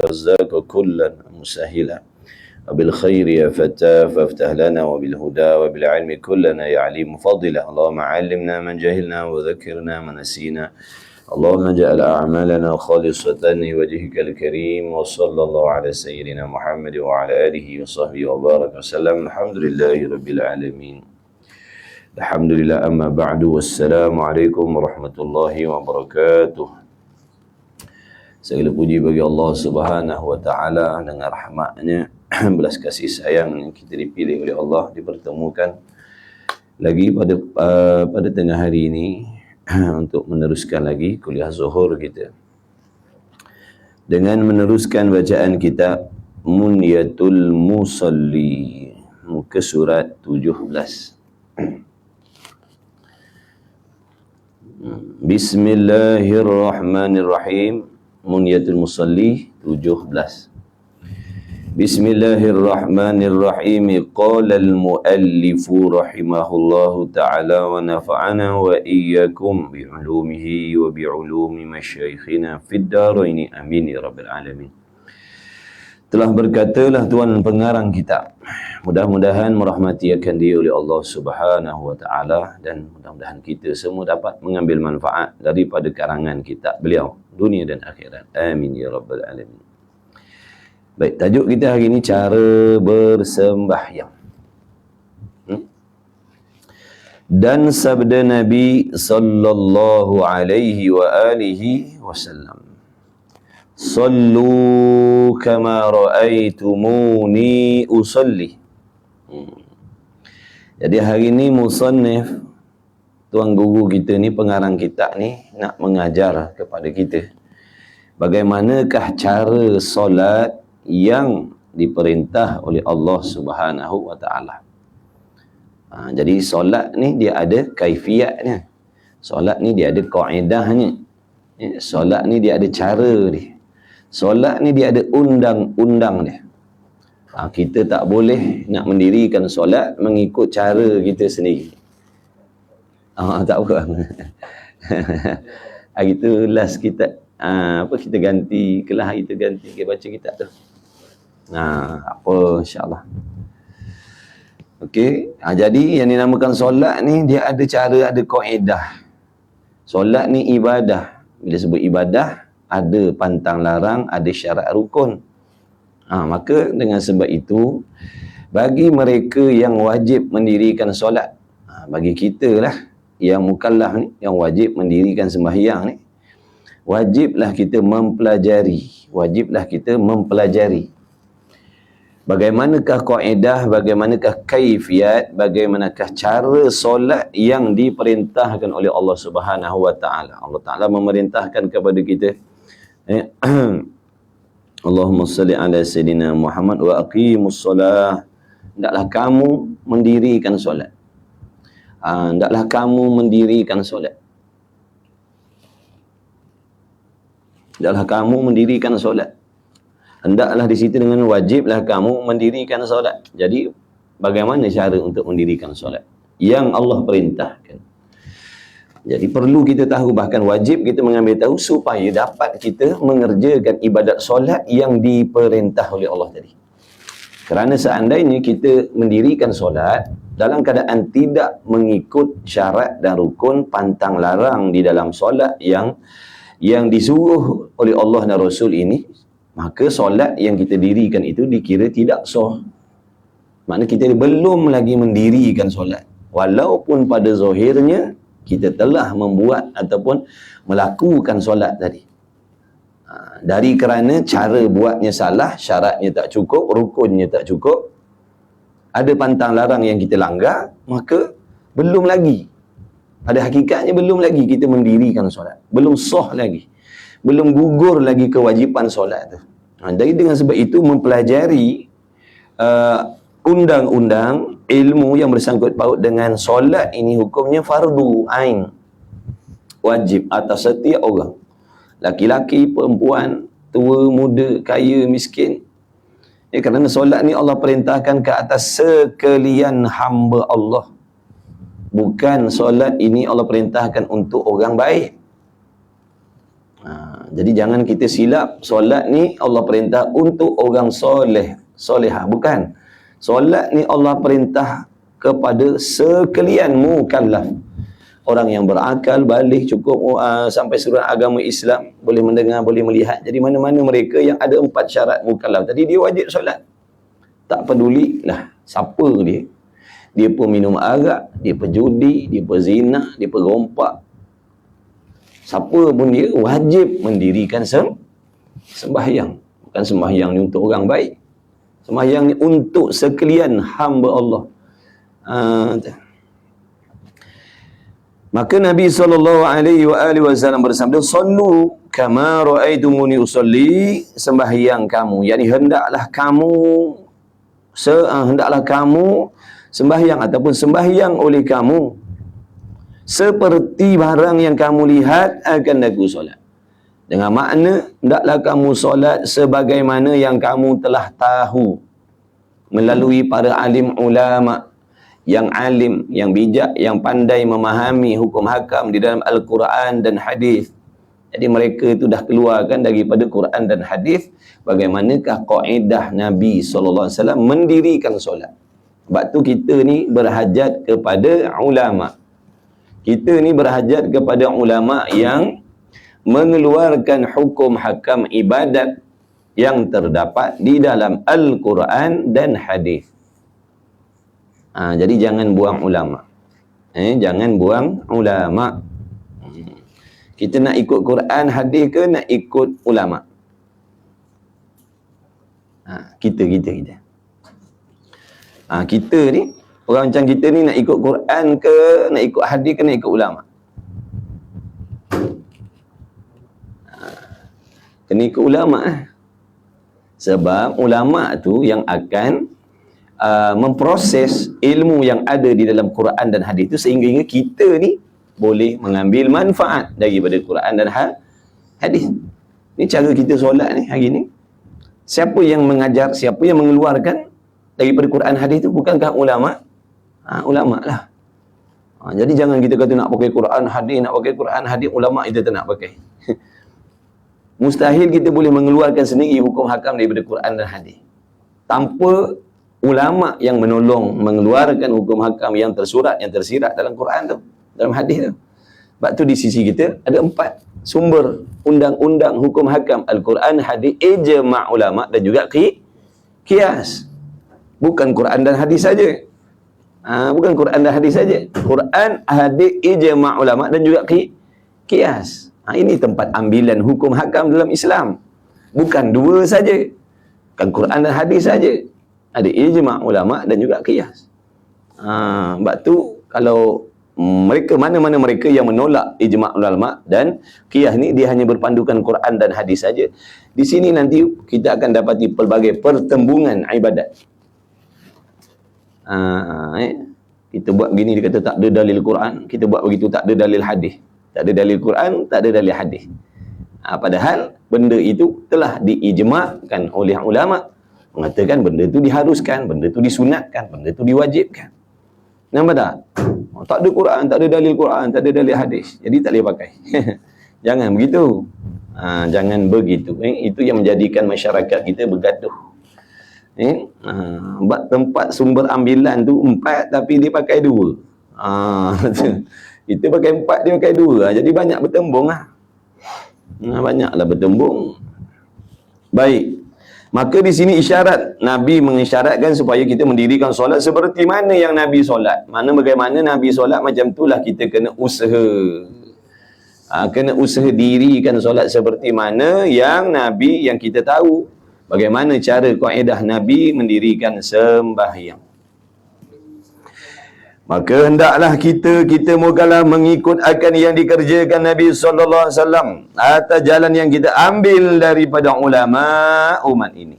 الرزاق كلا مسهلا وبالخير يا فتاه فافتح لنا وبالهدى وبالعلم كلنا يا عليم فضلا اللهم علمنا من جهلنا وذكرنا من نسينا اللهم اجعل أعمالنا خالصة لوجهك الكريم وصلى الله على سيدنا محمد وعلى آله وصحبه وبارك وسلم الحمد لله رب العالمين Alhamdulillah amma ba'du wassalamualaikum warahmatullahi wabarakatuh. Segala puji bagi Allah Subhanahu wa taala dengan rahmatnya, belas kasih sayang yang kita dipilih oleh Allah dipertemukan lagi pada tengah hari ini untuk meneruskan lagi kuliah zuhur kita dengan meneruskan bacaan kitab Munyatul Musalli, muka surat 17. Bismillahirrahmanirrahim. Munyatul Musalli 17. Bismillahirrahmanirrahim. Qala al-muallifu rahimahullahu ta'ala wa nafa'ana wa iyyakum bi'ulumihi wa bi'ulumi masyaikhina fid daraini amin ya rabbal alamin. Telah berkatalah tuan pengarang kitab, mudah-mudahan merahmati akan dia oleh Allah Subhanahu wa taala, dan mudah-mudahan kita semua dapat mengambil manfaat daripada karangan kitab beliau dunia dan akhirat. Amin ya rabbal alamin. Baik, tajuk kita hari ini cara bersembahyang. Dan sabda Nabi sallallahu alaihi wa alihi wasallam, Sallu kama ra'aitumuni usalli. Jadi hari ni musannif, tuan guru kita ni, pengarang kitab ni nak mengajar kepada kita bagaimanakah cara solat yang diperintah oleh Allah Subhanahu wa taala. Jadi solat ni dia ada kaifiatnya. Solat ni dia ada kaedahnya. Solat ni dia ada cara dia. Solat ni dia ada undang-undang dia. Kita tak boleh nak mendirikan solat mengikut cara kita sendiri. Tak apa. Hari tu last kita kita ganti kelas, kita ganti kita baca kitab tu. Apa insya-Allah. Okey, jadi yang dinamakan solat ni dia ada cara, ada kaedah. Solat ni ibadah. Bila sebut ibadah, ada pantang larang, ada syarat rukun. Maka dengan sebab itu, bagi mereka yang wajib mendirikan solat, bagi kita lah yang mukallaf ni, yang wajib mendirikan sembahyang ni, wajiblah kita mempelajari bagaimanakah kaedah, bagaimanakah kaifiat, bagaimanakah cara solat yang diperintahkan oleh Allah Subhanahu wa taala. Allah Taala memerintahkan kepada kita, Allahumma salli ala sayyidina Muhammad wa aqimus solah. Hendaklah kamu mendirikan solat. Hendaklah kamu mendirikan solat. Hendaklah kamu mendirikan solat. Hendaklah di situ dengan wajiblah kamu mendirikan solat. Jadi bagaimana cara untuk mendirikan solat yang Allah perintahkan? Jadi perlu kita tahu, bahkan wajib kita mengambil tahu supaya dapat kita mengerjakan ibadat solat yang diperintah oleh Allah tadi. Kerana seandainya kita mendirikan solat dalam keadaan tidak mengikut syarat dan rukun, pantang larang di dalam solat yang disuruh oleh Allah dan Rasul ini, maka solat yang kita dirikan itu dikira tidak sah. Maknanya kita belum lagi mendirikan solat, walaupun pada zahirnya kita telah membuat ataupun melakukan solat tadi. Dari kerana cara buatnya salah, syaratnya tak cukup, rukunnya tak cukup, ada pantang larang yang kita langgar, maka belum lagi, pada hakikatnya belum lagi kita mendirikan solat, belum sah lagi, belum gugur lagi kewajipan solat tu. Jadi dengan sebab itu mempelajari undang-undang ilmu yang bersangkut paut dengan solat ini, hukumnya fardu ain, wajib atas setiap orang, laki-laki, perempuan, tua, muda, kaya, miskin. Kerana solat ni Allah perintahkan ke atas sekalian hamba Allah. Bukan solat ini Allah perintahkan untuk orang baik. Jadi jangan kita silap, solat ni Allah perintah untuk orang soleh, solehah. Bukan. Solat ni Allah perintah kepada sekalian mukallaf. Orang yang berakal, balik, cukup sampai seluruh agama Islam, boleh mendengar, boleh melihat. Jadi mana-mana mereka yang ada 4 syarat mukallaf tadi, dia wajib solat. Tak pedulilah siapa dia. Dia pun minum arak, dia pejudi, dia pezina, dia perompak. Siapa pun dia wajib mendirikan sembahyang. Bukan sembahyang ni untuk orang baik. Sembahyang ni untuk sekalian hamba Allah. Maka Nabi SAW bersabda, "Sallu kama ra'aitumuni usalli." Sembahyang kamu, yakni hendaklah kamu sembahyang ataupun sembahyang oleh kamu seperti barang yang kamu lihat akan aku solat. Dengan makna, hendaklah kamu solat sebagaimana yang kamu telah tahu melalui para alim ulama yang alim, yang bijak, yang pandai memahami hukum hakam di dalam Al-Quran dan hadis. Jadi mereka itu dah keluarkan daripada Quran dan hadis bagaimanakah kaedah Nabi SAW mendirikan solat. Sebab tu kita ni berhajat kepada ulama. Kita ni berhajat kepada ulama yang mengeluarkan hukum hakam ibadat yang terdapat di dalam Al-Quran dan hadis. Jadi jangan buang ulama. Jangan buang ulama. Kita nak ikut Quran, hadis ke nak ikut ulama? Kita. Kita ni, orang macam kita ni nak ikut Quran ke, nak ikut hadis ke, nak ikut ulama? Kena ikut ulama. Sebab ulama tu yang akan memproses ilmu yang ada di dalam Quran dan hadis itu sehingga kita ni boleh mengambil manfaat daripada Quran dan hadis. Ni cara kita solat ni hari ni. Siapa yang mengajar, siapa yang mengeluarkan daripada Quran hadis itu? Bukankah ulama? Ulama lah. Jadi jangan kita kata nak pakai Quran hadis, nak pakai Quran hadis, ulama kita tak nak pakai. Mustahil kita boleh mengeluarkan sendiri hukum hakam daripada Quran dan hadis tanpa ulama yang menolong mengeluarkan hukum hakam yang tersurat, yang tersirat dalam Quran tu, dalam hadis tu. Sebab tu di sisi kita ada 4 sumber undang-undang hukum hakam: Al-Quran, hadis, ijma' ulama dan juga qiyas. Bukan Quran dan hadis saja. Bukan Quran dan hadis saja. Quran, hadis, ijma' ulama dan juga qiyas. Ini tempat ambilan hukum hakam dalam Islam. Bukan 2 saja. Bukan Quran dan hadis saja. Ada ijma' ulama dan juga qiyas. Sebab tu kalau mana-mana mereka yang menolak ijma' ulama dan qiyas ni, dia hanya berpandukan Quran dan hadis saja. Di sini nanti kita akan dapati pelbagai pertembungan ibadat. Kita buat begini, dia kata tak ada dalil Quran. Kita buat begitu, tak ada dalil hadis. Tak ada dalil Quran, tak ada dalil hadis. Padahal benda itu telah diijma'kan oleh ulama. Mengatakan benda itu diharuskan, benda itu disunatkan, benda itu diwajibkan. Nampak tak? Tak ada Quran, tak ada dalil Quran, tak ada dalil hadis. Jadi tak boleh pakai. Jangan begitu. Jangan begitu. Itu yang menjadikan masyarakat kita bergaduh. Tempat sumber ambilan tu 4 tapi dia pakai 2. Kita pakai 4, dia pakai 2. Jadi banyak bertembung lah. Banyaklah bertembung. Baik. Maka di sini isyarat, Nabi mengisyaratkan supaya kita mendirikan solat seperti mana yang Nabi solat. Bagaimana Nabi solat, macam itulah kita kena usaha. Kena usaha dirikan solat seperti mana yang Nabi, yang kita tahu. Bagaimana cara kaedah Nabi mendirikan sembahyang. Maka hendaklah kita mogalah mengikut akan yang dikerjakan Nabi SAW atas jalan yang kita ambil daripada ulama umat ini.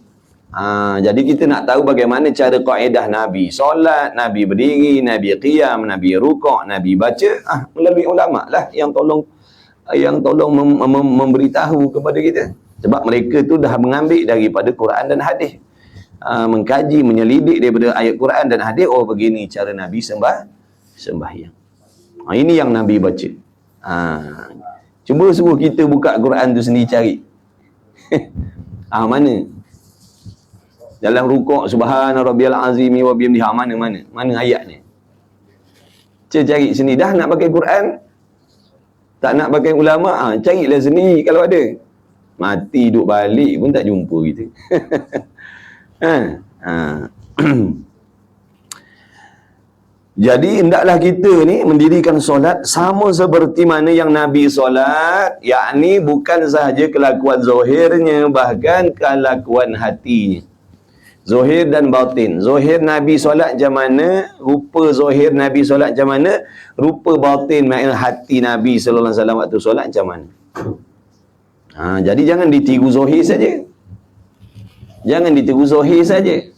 Jadi kita nak tahu bagaimana cara kaedah Nabi solat, Nabi berdiri, Nabi qiyam, Nabi rukuk, Nabi baca, melalui ulama lah yang tolong memberitahu kepada kita. Sebab mereka tu dah mengambil daripada Quran dan hadis. Mengkaji, menyelidik daripada ayat Quran dan hadis. Oh, begini cara Nabi sembahyang. Ini yang Nabi baca. Cuba suruh kita buka Quran tu sendiri cari. Mana? Dalam rukuk subhana rabbiyal azimi wa bihamdihi, mana ayat ni? Cari sini. Dah nak pakai Quran, tak nak pakai ulama, carilah sendiri kalau ada. Mati duduk balik pun tak jumpa kita. Jadi hendaklah kita ni mendirikan solat sama seperti mana yang Nabi solat, yakni bukan sahaja kelakuan zahirnya, bahkan kelakuan hatinya. Zahir dan batin. Zahir Nabi solat macam mana, rupa zahir Nabi solat macam mana, rupa batin maknanya hati Nabi sallallahu alaihi wasallam waktu solat macam mana. Jadi jangan ditiru zahir saja. Jangan ditiru zahir saja.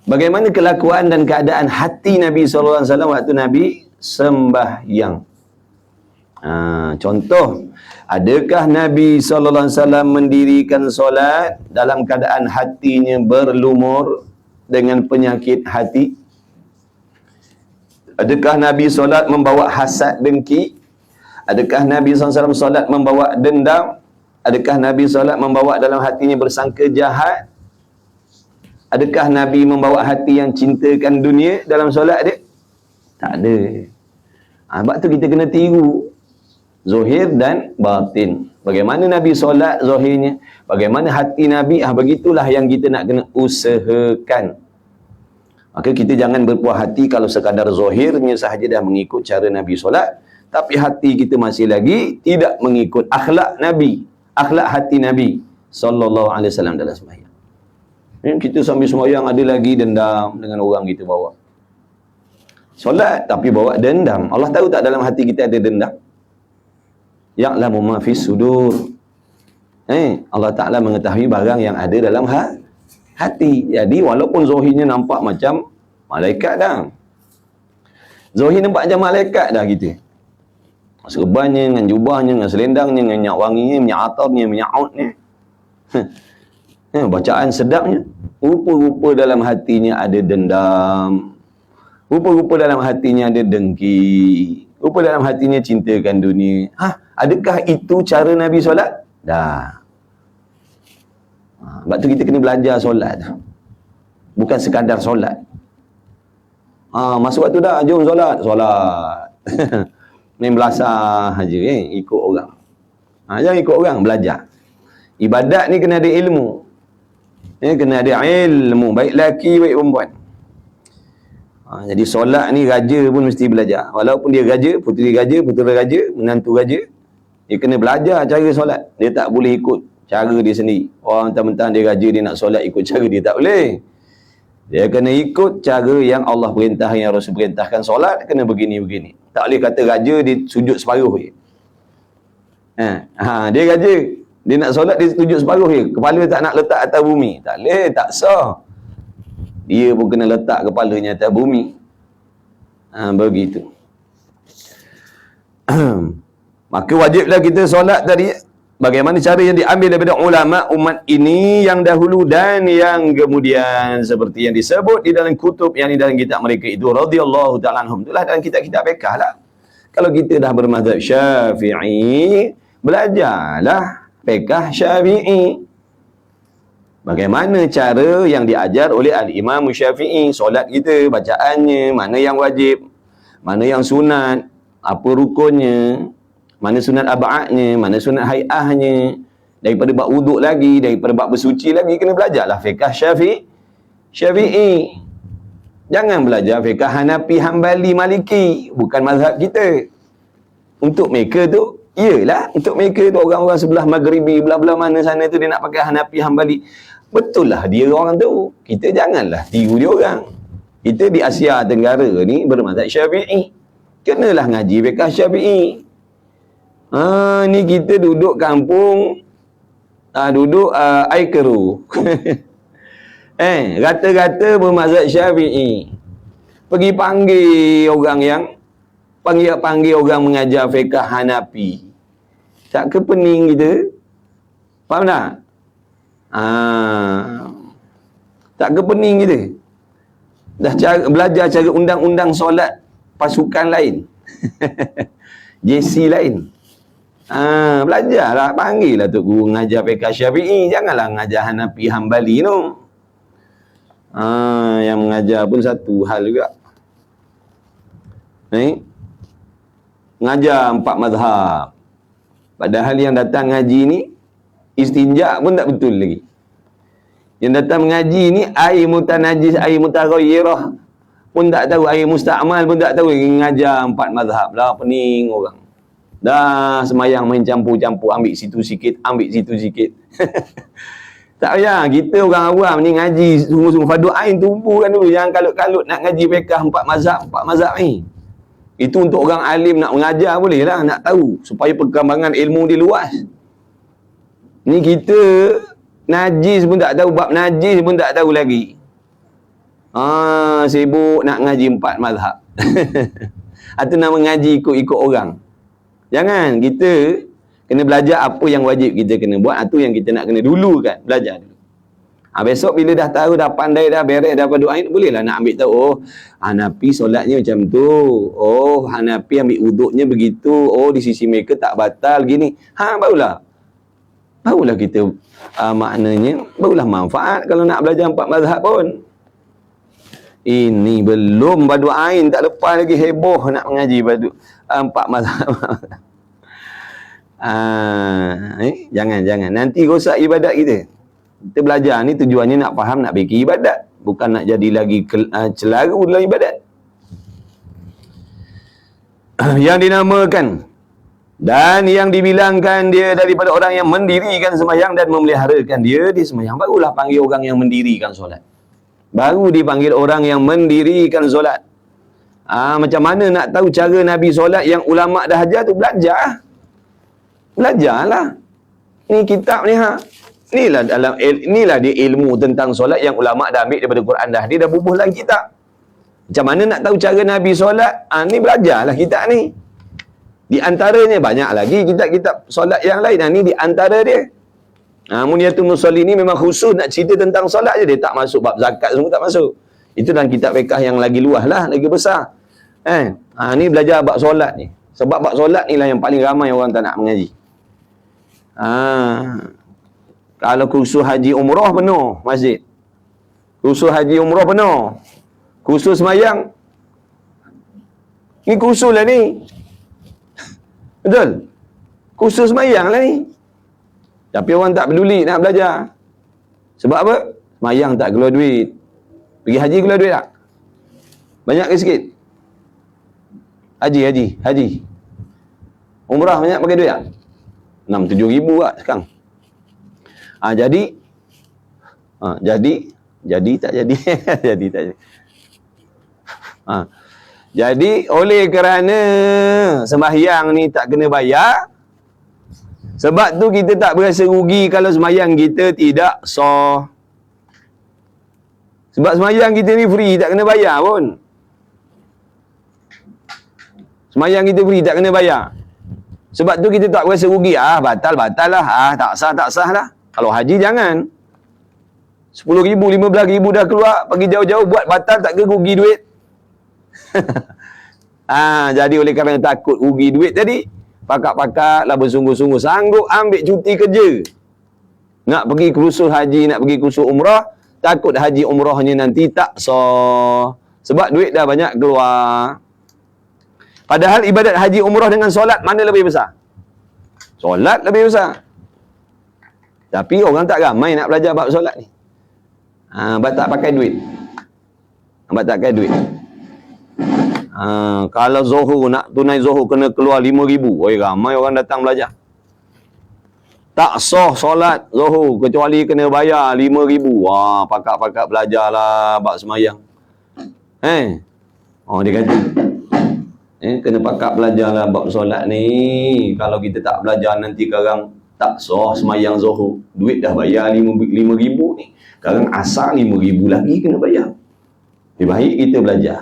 Bagaimana kelakuan dan keadaan hati Nabi sallallahu alaihi wasallam waktu Nabi sembahyang. Contoh, adakah Nabi sallallahu alaihi wasallam mendirikan solat dalam keadaan hatinya berlumur dengan penyakit hati? Adakah Nabi solat membawa hasad dengki? Adakah Nabi SAW solat membawa dendam? Adakah Nabi solat membawa dalam hatinya bersangka jahat? Adakah Nabi membawa hati yang cintakan dunia dalam solat dia? Tak ada. Sebab tu kita kena tiru zahir dan batin. Bagaimana Nabi solat zahirnya, bagaimana hati Nabi, begitulah yang kita nak kena usahakan. Maka kita jangan berpuas hati kalau sekadar zahirnya sahaja dah mengikut cara Nabi solat, tapi hati kita masih lagi tidak mengikut akhlak Nabi, akhlak hati Nabi sallallahu alaihi wasallam dalam sembahyang. Kita sambil sembahyang ada lagi dendam dengan orang kita bawa. Solat tapi bawa dendam. Allah tahu tak dalam hati kita ada dendam? Ya'lamu ma fis sudur. Allah Ta'ala mengetahui barang yang ada dalam hati. Jadi walaupun zahirnya nampak macam malaikat dah. Zahir nampak macam malaikat dah kita. Serbannya, dengan jubahnya, dengan selendangnya, dengan minyak wanginya, minyak atarnya, minyak autnya. Bacaan sedapnya. Rupa-rupa dalam hatinya ada dendam. Rupa-rupa dalam hatinya ada dengki. Rupa dalam hatinya cintakan dunia. Adakah itu cara Nabi solat? Dah. Sebab tu kita kena belajar solat. Bukan sekadar solat. Masuk waktu dah, jom solat. Solat. Main belasah saja, ikut orang. Jangan ikut orang, belajar. Ibadat ni kena ada ilmu. Kena ada ilmu, baik lelaki, baik perempuan. Jadi solat ni raja pun mesti belajar. Walaupun dia raja, puteri raja, putera raja, menantu raja, dia kena belajar cara solat. Dia tak boleh ikut cara dia sendiri. Orang mentang-mentang dia raja, dia nak solat ikut cara dia, tak boleh. Dia kena ikut cara yang Allah perintah, yang Rasul perintahkan solat, kena begini-begini. Tak boleh kata raja dia sujud separuh je. Dia raja, dia nak solat dia sujud separuh je. Kepala tak nak letak atas bumi. Tak boleh, tak sah. Dia pun kena letak kepalanya atas bumi. Begitu. Maka wajiblah kita solat tadi. Bagaimana cara yang diambil daripada ulama umat ini yang dahulu dan yang kemudian, seperti yang disebut di dalam kutub yang di dalam kitab mereka itu radhiyallahu ta'ala anhum. Itulah dalam kitab-kitab fiqh lah. Kalau kita dah bermazhab Syafi'i, belajarlah fiqh Syafi'i. Bagaimana cara yang diajar oleh Al-Imam Syafi'i, solat kita, bacaannya, mana yang wajib, mana yang sunat, apa rukunnya, mana sunat ab'adnya, mana sunat hay'ahnya, daripada bab wuduk lagi, daripada bab bersuci lagi, kena belajarlah fiqh Syafi'i. Jangan belajar fiqh Hanafi, Hambali, Maliki, bukan mazhab kita. Untuk mereka tu, iyalah, untuk mereka tu orang-orang sebelah Maghribi, belah-belah mana sana tu dia nak pakai Hanafi, Hambali. Betul lah dia orang tu. Kita janganlah tiru dia orang. Kita di Asia Tenggara ni bermazhab Syafi'i. Kenalah ngaji fiqh Syafi'i. Ni kita duduk kampung, duduk air keruh. Rata-rata bermazhab Syafi'i. Pergi panggil orang mengajar fiqh Hanafi. Tak ke pening kita? Faham tak? Tak ke pening kita? Dah belajar cara undang-undang solat pasukan lain. JC lain. Belajarlah, panggillah Tok Guru ngajar fiqh Syafi'i, janganlah ngajar Hanafi Hambali tu. Yang mengajar pun satu hal juga. Ngajar 4 mazhab. Padahal yang datang ngaji ni istinja pun tak betul lagi. Yang datang mengaji ni air mutanajis, air mutaghayyirah pun tak tahu, air musta'mal pun tak tahu, ngajar 4 mazhab lah, pening orang. Dah semayang main campur-campur, ambil situ sikit, ambil situ sikit. Tak payah, kita orang awam ni ngaji sungguh-sungguh fardu ain tumpukan dulu, jangan kalut-kalut nak ngaji fiqh 4 mazhab ni. Itu untuk orang alim nak mengajar boleh lah, nak tahu supaya perkembangan ilmu dia luas. Ni kita najis pun tak tahu, bab najis pun tak tahu lagi. Sibuk nak ngaji 4 mazhab. Atau nak mengaji ikut-ikut orang. Jangan, kita kena belajar apa yang wajib kita kena buat, atau yang kita nak kena dulu kan, belajar dulu. Besok bila dah tahu, dah pandai, dah beres, dah pada ain, bolehlah nak ambil tahu, oh Hanafi solatnya macam tu, oh Hanafi ambil uduknya begitu, oh di sisi mereka tak batal gini. Barulah kita maknanya, barulah manfaat kalau nak belajar 4 mazhab pun. Ini belum badu ain, tak lepas lagi heboh nak mengaji badu 4 mazhab. Jangan nanti rosak ibadat kita. Kita belajar ni tujuannya nak faham, nak bikin ibadat, bukan nak jadi lagi celaru dalam ibadat. Yang dinamakan dan yang dibilangkan dia daripada orang yang mendirikan sembahyang dan memeliharakan dia di sembahyang, barulah panggil orang yang mendirikan solat. Baru dipanggil orang yang mendirikan solat. Macam mana nak tahu cara Nabi solat yang ulama dah ajar tu? Belajarlah. Ni kitab ni inilah dia ilmu tentang solat yang ulama dah ambil daripada Quran dah. Dia dah bubuh dalam kitab. Macam mana nak tahu cara Nabi solat? Ni belajarlah kitab ni. Di antaranya banyak lagi kitab-kitab solat yang lain. Ni di antara dia. Muniyatul Musalli ni memang khusus nak cerita tentang solat je. Dia tak masuk bab zakat semua, tak masuk. Itu dalam kitab fiqh yang lagi luas lah, lagi besar. Ni belajar bab solat ni. Sebab bab solat ni lah yang paling ramai orang tak nak mengaji. Kalau kursus haji umrah penuh masjid. Kursus haji umrah penuh. Kursus semayang. Ni kursus lah ni. Betul? Kursus semayang lah ni. Tapi orang tak peduli nak belajar. Sebab apa? Semayang tak keluar duit. Pergi haji keluar duit tak? Banyak ke sikit? Haji. Umrah banyak pakai duit tak? 6-7 ribu lah sekarang. Jadi tak jadi. Jadi tak jadi. Jadi oleh kerana sembahyang ni tak kena bayar, sebab tu kita tak berasa rugi kalau sembahyang kita tidak sah. Sebab sembahyang kita ni free, tak kena bayar pun. Sembahyang kita free, tak kena bayar. Sebab tu kita tak berasa rugi. Batal lah. Tak sah lah. Kalau haji jangan. 10,000, 15,000 dah keluar, pergi jauh-jauh buat batal, tak ke rugi duit. Jadi oleh kerana takut rugi duit tadi, pakak-pakak lah bersungguh-sungguh sanggup ambil cuti kerja. Nak pergi kursus haji, nak pergi kursus umrah, takut haji umrahnya nanti tak sah. Sebab duit dah banyak keluar. Padahal ibadat haji umrah dengan solat mana lebih besar? Solat lebih besar. Tapi orang tak ramai nak belajar bab solat ni. Sebab tak pakai duit. Kalau zuhur, nak tunai zuhur kena keluar 5,000. Ramai orang datang belajar. Tak sah solat zuhur kecuali kena bayar 5,000. Pakak-pakak belajarlah bab semayang. Dia kata kena pakak belajarlah bab solat ni. Kalau kita tak belajar nanti sekarang tak sah semayang zuhur. Duit dah bayar 5,000 ni. Sekarang asar 5,000 lagi kena bayar. Lebih baik kita belajar.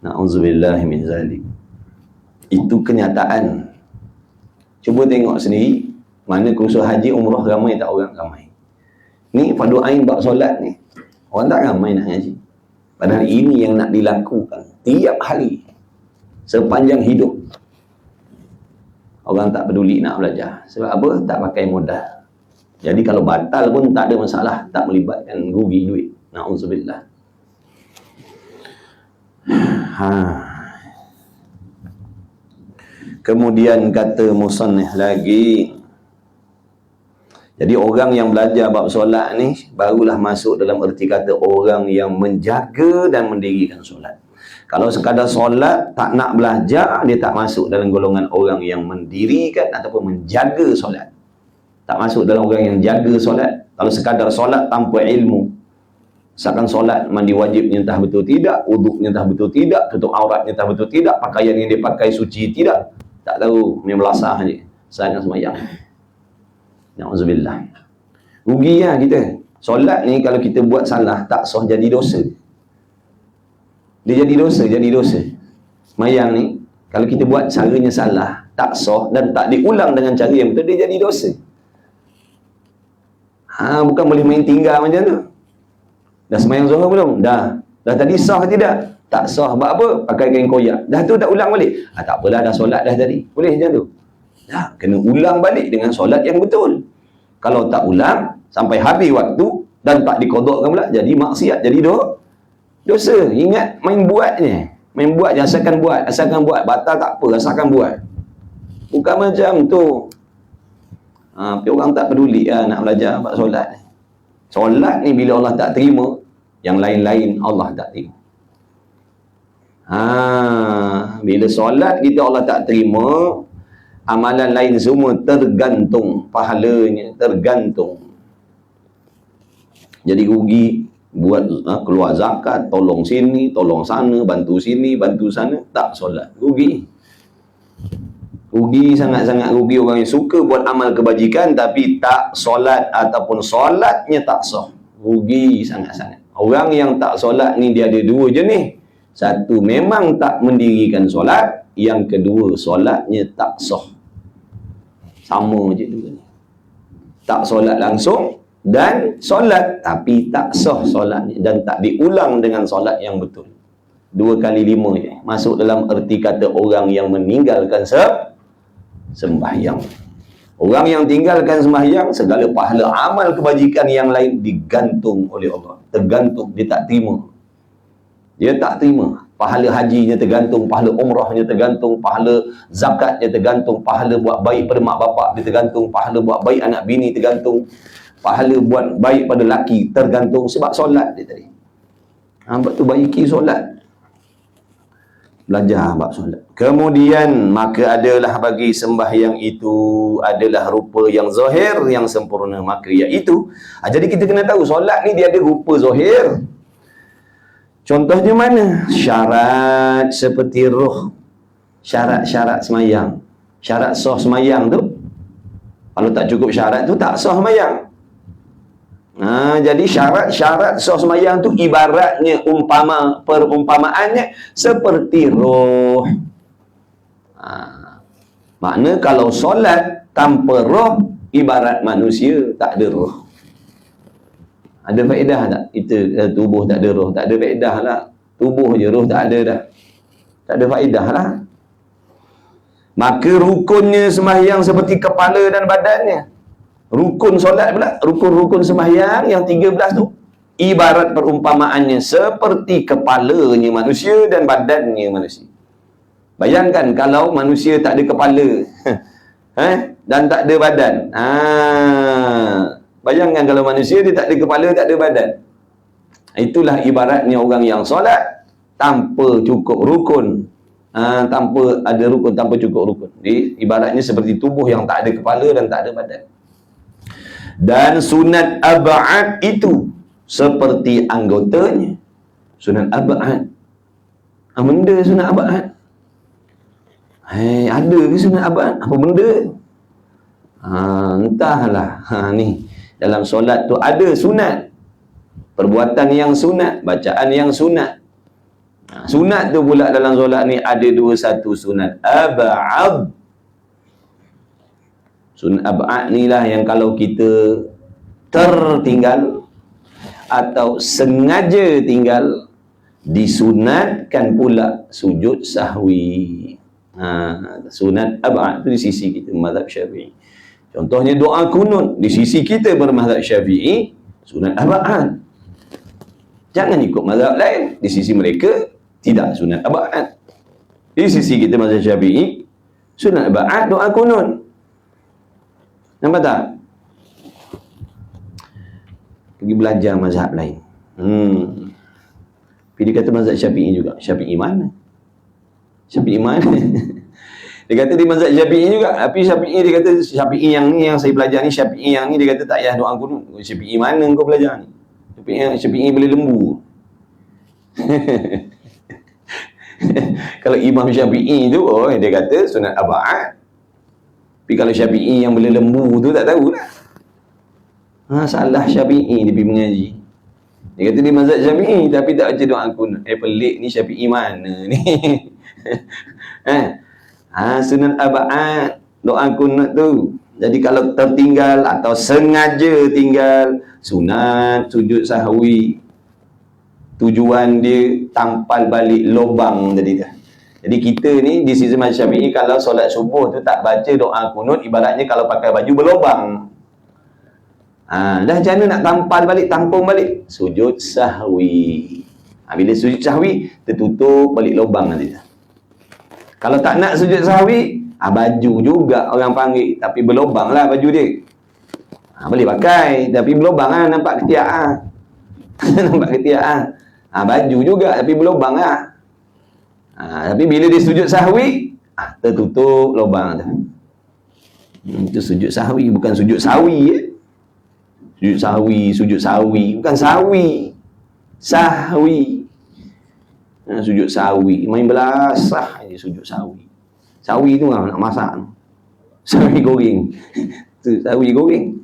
Na'udzubillah min zalik. Itu kenyataan. Cuba tengok sendiri, mana kursus haji umrah ramai tak orang ramai. Ni fardu ain bab solat ni, orang tak ramai nak ngaji. Padahal ini yang nak dilakukan. tiap hari sepanjang hidup. Orang tak peduli nak belajar. Sebab apa? Tak pakai modal. Jadi kalau batal pun tak ada masalah, tak melibatkan rugi duit. Na'udzubillah. Kemudian kata musannif lagi, jadi orang yang belajar bab solat ni barulah masuk dalam erti kata orang yang menjaga dan mendirikan solat. Kalau sekadar solat tak nak belajar, dia tak masuk dalam golongan orang yang mendirikan ataupun menjaga solat. Tak masuk dalam orang yang jaga solat. Kalau sekadar solat tanpa ilmu, misalkan solat mandi wajibnya entah betul tidak, wuduknya entah betul tidak, tutup auratnya entah betul tidak, pakaian yang dia pakai suci tidak, tak tahu, main belasah je, sedangkan sembahyang. Na'udzubillah. Rugi lah kita. Solat ni kalau kita buat salah, tak sah, jadi dosa. Dia jadi dosa. Sembahyang ni kalau kita buat caranya salah, tak sah dan tak diulang dengan cara yang betul, dia jadi dosa. Bukan boleh main tinggal macam tu. Dah sembahyang zuhur belum? Dah tadi sah tidak? Tak sah. Sebab apa? Pakai kain koyak. Dah tu tak ulang balik. Tak apalah, dah solat dah tadi. Boleh macam tu? Dah, kena ulang balik dengan solat yang betul. Kalau tak ulang sampai habis waktu dan tak diqadakkan pula, jadi maksiat, jadi dosa. Ingat, main buat je, asalkan buat. Batal tak apa, asalkan buat. Bukan macam tu. Tapi orang tak peduli nak belajar bab solat ni. Solat ni bila Allah tak terima, yang lain-lain Allah tak terima. Bila solat kita Allah tak terima, amalan lain semua tergantung pahalanya, tergantung. Jadi rugi buat keluar zakat, tolong sini, tolong sana, bantu sini, bantu sana, tak solat, rugi. Rugi, sangat-sangat rugi orang yang suka buat amal kebajikan tapi tak solat ataupun solatnya tak sah. Rugi sangat-sangat. Orang yang tak solat ni dia ada dua jenis. Satu, memang tak mendirikan solat. Yang kedua, solatnya tak sah. Sama je dua ni. Tak solat langsung dan solat tapi tak sah solatnya dan tak diulang dengan solat yang betul. 2 kali 5 je. Masuk dalam erti kata orang yang meninggalkan sembahyang. Orang yang tinggalkan sembahyang, segala pahala amal kebajikan yang lain digantung oleh Allah. Tergantung, dia tak terima. Dia tak terima. Pahala hajinya tergantung, pahala umrahnya tergantung, pahala zakatnya tergantung, pahala buat baik pada mak bapak dia tergantung, pahala buat baik anak bini tergantung, pahala buat baik pada laki tergantung, sebab solat dia tadi. Sebab tu baiki solat. Belajar bab solat. Kemudian maka adalah bagi sembahyang itu adalah rupa yang zahir yang sempurna, maka iaitu jadi kita kena tahu solat ni dia ada rupa zahir. Contohnya mana? Syarat seperti roh. Syarat-syarat semayang. Syarat sah semayang tu, kalau tak cukup syarat tu tak sah semayang. Jadi syarat-syarat sah semayang tu ibaratnya perumpamaannya seperti roh. Makna kalau solat tanpa roh, ibarat manusia tak ada roh. Ada faedah tak? Kita tubuh tak ada roh, tak ada faedah lah. Tubuh je, roh tak ada dah. Tak ada faedah lah. Maka rukunnya sembahyang seperti kepala dan badannya. Rukun solat pula, rukun-rukun sembahyang yang 13 tu, ibarat perumpamaannya seperti kepalanya manusia dan badannya manusia. Bayangkan kalau manusia tak ada kepala dan tak ada badan. Bayangkan kalau manusia dia tak ada kepala, tak ada badan. Itulah ibaratnya orang yang solat tanpa cukup rukun. Tanpa ada rukun, tanpa cukup rukun. Jadi ibaratnya seperti tubuh yang tak ada kepala dan tak ada badan. Dan sunat ab'ad itu seperti anggotanya. Sunat ab'ad. Benda sunat ab'ad. Ada ke sunat ab'ad? Apa benda? Entahlah. Ni dalam solat tu ada sunat. Perbuatan yang sunat, bacaan yang sunat. Sunat tu pula dalam solat ni ada 21 sunat ab'ad. Sunat ab'ad ni lah yang kalau kita tertinggal atau sengaja tinggal, Disunatkan pula sujud sahwi. Sunat ab'ad itu di sisi kita mazhab Syafi'i. Contohnya doa kunut di sisi kita bermazhab Syafi'i sunat ab'ad. Jangan ikut mazhab lain, di sisi mereka tidak sunat ab'ad. Di sisi kita mazhab Syafi'i sunat ab'ad doa kunut. Nampak tak? Pergi belajar mazhab lain. Dia kata mazhab Syafi'i juga. Syafi'i mana? Syafi'i mana? Dia kata di mazhab Syafi'i juga. Tapi Syafi'i dia kata Syafi'i yang ni yang saya belajar ni, Syafi'i yang ni dia kata tak payah doa kunut. Syafi'i mana kau belajar ni? Syafi'i boleh lembu. Kalau Imam Syafi'i tu, dia kata sunat ab'ad. Tapi kalau Syafi'i yang boleh lembu tu tak tahulah. Salah Syafi'i dia pergi mengaji. Dia kata dia mazhab Syafi'i tapi tak baca doa kunut. Pelik ni, Syafi'i mana ni? Sunat ab'ad doa kunut tu. Jadi kalau tertinggal atau sengaja tinggal, sunat sujud sahwi. Tujuan dia tampal balik lubang tadi tu. Jadi kita ni di sisi mazhab Syafi'i kalau solat subuh tu tak baca doa kunut, ibaratnya kalau pakai baju berlubang. Dah macam mana nak tampal balik, tampung balik? Sujud sahwi. Bila sujud sahwi, tertutup balik lubang nanti. Kalau tak nak sujud sahwi, baju juga orang panggil, tapi berlubang lah baju dia. Boleh pakai, tapi berlubang lah, nampak ketiak lah. Nampak ketiak lah. Baju juga, tapi berlubang lah. Tapi bila dia sujud sahwi, tertutup lubang tu. Itu sujud sahwi, bukan sujud sawi. Sujud sahwi, bukan sawi. Sahwi. Sujud sahwi, main belasah je sujud sahwi. Sawi tu nak masak. Sawi goreng. Tu sawi goreng.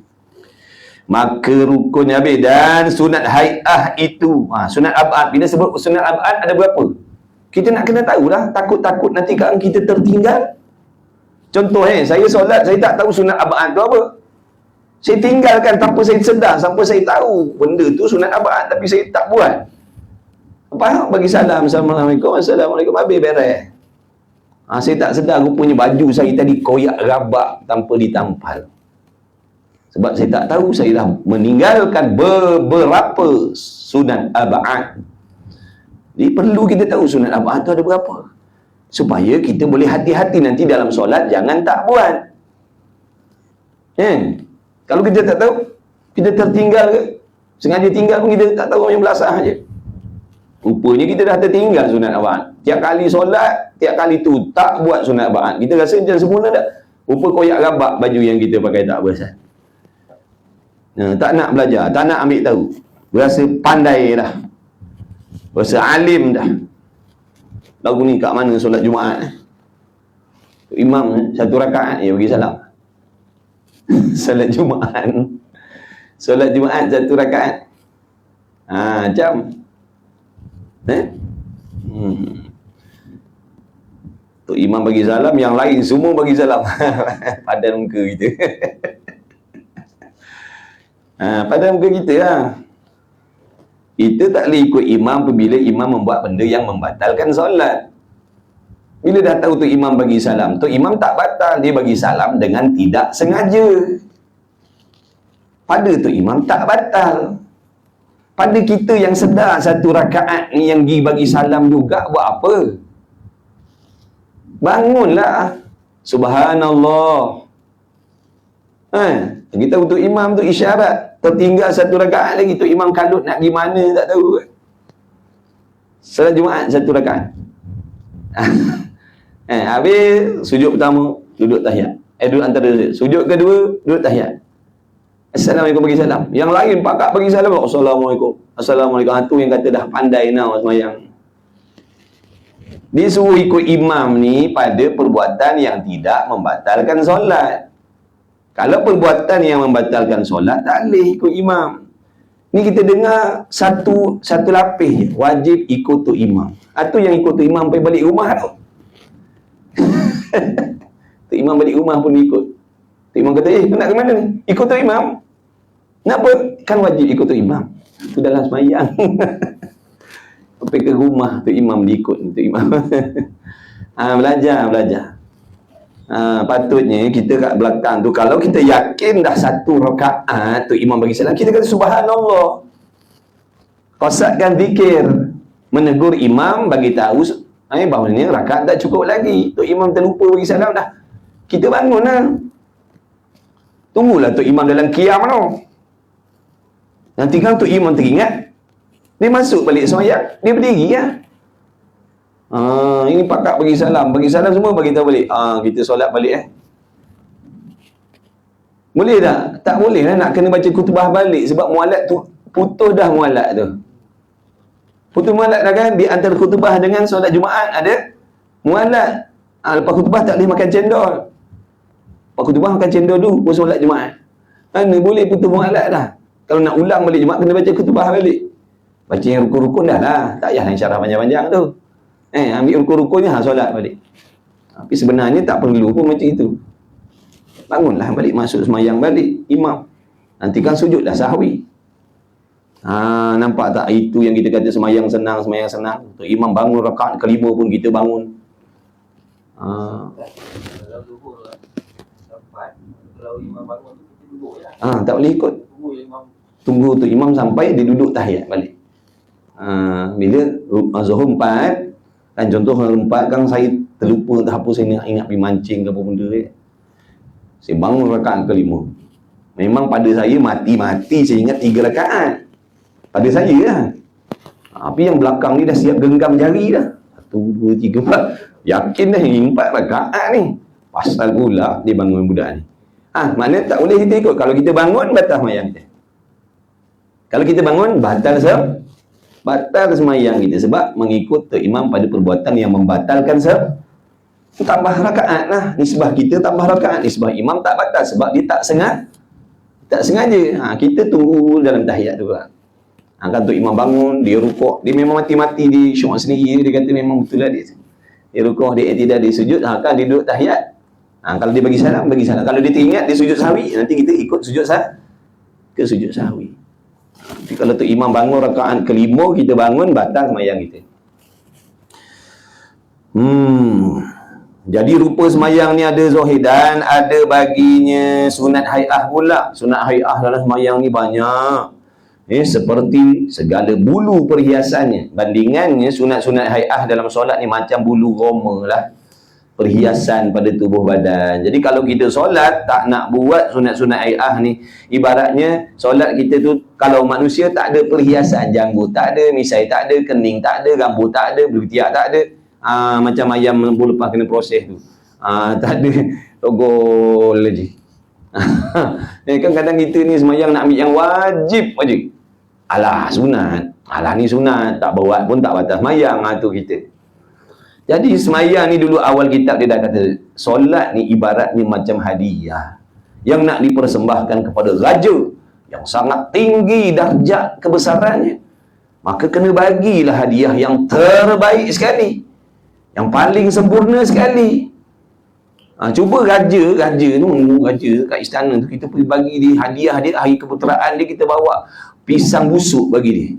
Maka rukunnya habis. Dan sunat hai'ah itu. Sunat ab'ad. Bila sebut sunat ab'ad ada berapa? Kita nak kena tahulah. Takut-takut nanti kan kita tertinggal. Contoh saya solat, saya tak tahu sunat ab'ad tu apa. Saya tinggalkan tanpa saya sedar, sampai saya tahu benda tu sunat ab'ad tapi saya tak buat. Apa bagi salam, Assalamualaikum, Assalamualaikum, habis beres. Saya tak sedar rupanya baju saya tadi koyak rabak tanpa ditampal. Sebab saya tak tahu, saya dah meninggalkan beberapa sunat ab'ad. Jadi perlu kita tahu sunat ab'ad tu ada berapa, supaya kita boleh hati-hati nanti dalam solat jangan tak buat. Kalau kita tak tahu, kita tertinggal ke, sengaja tinggal pun kita tak tahu, yang belasah je. Rupanya kita dah tertinggal sunat ab'ad. Tiap kali solat, tiap kali tu tak buat sunat ab'ad. Kita rasa macam sempurna tak? Rupa koyak rabak baju yang kita pakai tak berasal. Tak nak belajar, tak nak ambil tahu. Berasa pandai dah, berasa alim dah. Lagu ni kat mana solat Jumaat? Imam satu rakaat dia bagi salam. Solat Jumaat, solat Jumaat satu rakaat. Macam tu imam bagi salam, yang lain semua bagi salam. Padan muka kita. Padan muka kita lah. Kita tak boleh ikut imam apabila imam membuat benda yang membatalkan solat. Bila dah tahu tu imam bagi salam, tu imam tak batal, dia bagi salam dengan tidak sengaja. Pada tu imam tak batal. Pada kita yang sedar satu rakaat ni yang pergi bagi salam juga, buat apa? Bangunlah. Subhanallah. Kita untuk imam tu isyarat. Tertinggal satu rakaat lagi, tu imam kalut nak pergi mana tak tahu. Salat Jumaat satu rakaat. Habis sujud pertama duduk tahiyat. Duduk antara sujud kedua duduk tahiyat. Assalamualaikum bagi salam. Yang lain pakak bagi salam, Assalamualaikum. Assalamualaikum. Tu yang kata dah pandai now semayang. Disuruh ikut imam ni pada perbuatan yang tidak membatalkan solat. Kalau perbuatan yang membatalkan solat, tak boleh ikut imam. Ni kita dengar satu lapis wajib ikut tu imam. Tu yang ikut tu imam pergi balik rumah tu. Tu imam balik rumah pun ikut. Tu imam kata, kau nak ke mana ni? Ikut tu imam. Kenapa? Kan wajib ikut tu imam. Tu dalam semayang. Sampai ke rumah tu imam diikut tu imam. Belajar. Patutnya kita kat belakang tu, kalau kita yakin dah satu rakaat tu imam bagi salam, kita kata subhanallah, qasatkan zikir, menegur imam, bagi tahu bahawa ni rakaat tak cukup lagi, tu imam terlupa bagi salam dah, kita bangun lah. Tunggulah tu imam dalam qiyam tu, nanti kalau tu imam teringat, dia masuk balik sembahyang, dia berdiri lah. Ini pakak bagi salam semua bagi tahu balik. Kita solat balik Boleh tak? Tak boleh lah nak kena baca khutbah balik, sebab mualat tu putus dah, mualat tu. Putus mualat dah kan, di antara khutbah dengan solat Jumaat ada mualat. Lepas khutbah tak boleh makan cendol. Lepas khutbah makan cendol dulu, pun solat Jumaat. Mana boleh putus mualat dah. Kalau nak ulang balik Jumaat, kena baca khutbah balik. Baca yang rukun-rukun dah lah, tak payah yang syarah panjang-panjang tu. Ambil rukun-rukunnya, solat balik. Tapi sebenarnya tak perlu pun macam itu. Bangunlah balik, masuk semayang balik imam, nanti kan sujudlah sahwi. Nampak tak? Itu yang kita kata semayang senang. Tu imam bangun rakaat kelima pun kita bangun. Kalau imam bangun tu kita duduk je. Tak boleh ikut. Tunggu tu imam sampai dia duduk tahiyat balik. Bila Zuhur 4 kan, contoh 4 kan saya terlupa entah apa, saya ingat pergi mancing ke apa benda saya bangun rakaat kelima. Memang pada saya mati-mati saya ingat 3 rakaat pada saya lah. Tapi yang belakang ni dah siap genggam jari dah, 1, 2, 3, 4, yakin dah ini 4 rakaat ni. Pasal pula dia bangun budak ni. Maknanya tak boleh kita ikut. Kalau kita bangun, batal semayang kita. Kalau kita bangun, batal semayang kita, sebab mengikut tu imam pada perbuatan yang membatalkan tambah rakaat lah. Nisbah kita tambah rakaat, nisbah imam tak batal sebab dia tak sengaja. Kita tunggu dalam tahiyat tu lah. Kan tu imam bangun, dia rukuk, dia memang mati-mati di syuk sendiri, dia kata memang betul lah dia rukuk, dia tidak, dia sujud, kan dia duduk tahiyat. Kalau dia bagi salam. Kalau dia teringat dia sujud sahwi, nanti kita ikut sujud sahwi. Tapi kalau tu imam bangun rakaat kelima, kita bangun, batal semayang kita. Jadi rupa semayang ni ada zahir dan ada baginya sunat hai'ah pula. Sunat hai'ah dalam semayang ni banyak. Seperti segala bulu perhiasannya. Bandingannya sunat-sunat hai'ah dalam solat ni macam bulu roma lah, perhiasan pada tubuh badan. Jadi kalau kita solat tak nak buat sunat-sunat hai'ah ni, ibaratnya solat kita tu, kalau manusia tak ada perhiasan, janggut tak ada, misai tak ada, kening tak ada, rambut tak ada, bulu ketiak tak ada, macam ayam lembu lepas kena proses tu, tak ada, togol lagi. Kan kadang kita ni semayang nak ambil yang wajib. Sunat, ni sunat, tak buat pun tak batas semayang. Tu kita. Jadi semayang ni dulu awal kitab dia dah kata, solat ni ibaratnya macam hadiah yang nak dipersembahkan kepada raja yang sangat tinggi darjat kebesarannya. Maka kena bagilah hadiah yang terbaik sekali, yang paling sempurna sekali. Cuba raja kat istana tu, kita pergi bagi dia hadiah dia, hari keputeraan dia, kita bawa pisang busuk bagi dia.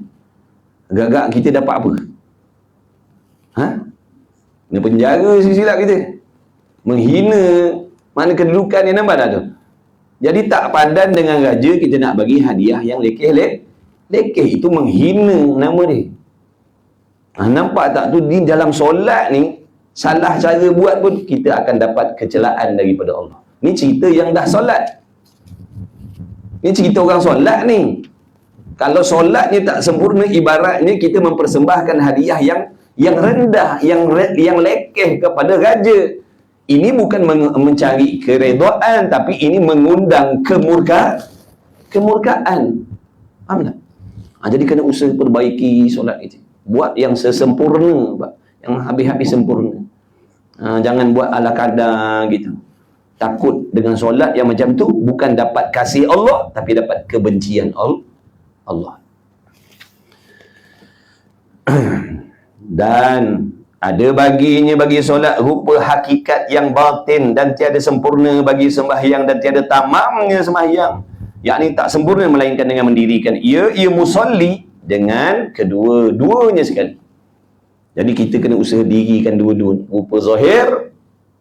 Agak-agak kita dapat apa? Kena penjara silap kita. Menghina, mana kedudukan dia, nampak tak tu? Jadi tak padan dengan raja kita nak bagi hadiah yang lekeh. Itu menghina nama dia. Nampak tak tu, di dalam solat ni salah cara buat pun kita akan dapat kecelaan daripada Allah. Ni cerita yang dah solat. Ni cerita orang solat ni. Kalau solatnya tak sempurna, ibaratnya kita mempersembahkan hadiah yang rendah, yang lekeh kepada raja. Ini bukan mencari keredaan, tapi ini mengundang kemurkaan. Faham tak? Jadi kena usaha perbaiki solat itu. Buat yang sesempurna, yang habis-habis sempurna. Jangan buat ala kadar gitu. Takut dengan solat yang macam tu bukan dapat kasih Allah, tapi dapat kebencian Allah. Dan ada baginya bagi solat rupa hakikat yang batin dan tiada sempurna bagi sembahyang dan tiada tamamnya sembahyang. Yakni tak sempurna melainkan dengan mendirikan ia musalli dengan kedua-duanya sekali. Jadi kita kena usaha dirikan dua-dua, rupa zahir